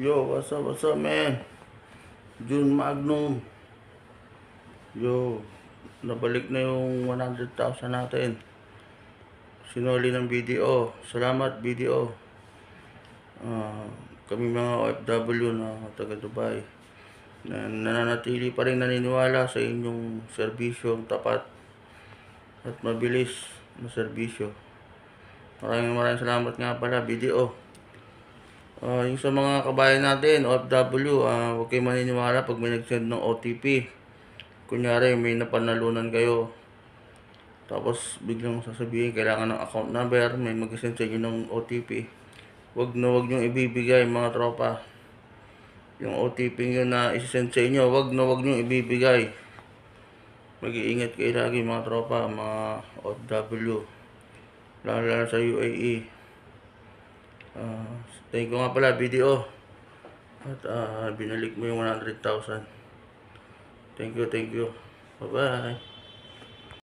Yo, what's up, man? June Magnum. Yo, nabalik na yung 100,000 natin. Sinuli ng BDO. Salamat, BDO. Ah, kami mga OFW na taga Dubai na nananatili pa rin naniniwala sa inyong serbisyong tapat at mabilis na serbisyo. Maraming salamat nga pala, BDO. Yung sa mga kabayan natin, OFW, huwag kayo maniniwala pag may nag-send ng OTP. Kunyari, may napanalunan kayo. Tapos, biglang sasabihin, kailangan ng account number, may mag-send sa inyo ng OTP. Huwag nyo ibibigay, mga tropa. Yung OTP nyo na isend sa inyo, huwag nyo ibibigay. Mag-iingat kayo lagi, mga tropa, mga OFW. Lalo sa UAE. Thank you nga pala, BDO. At binalik mo yung 100,000. Thank you. Bye-bye.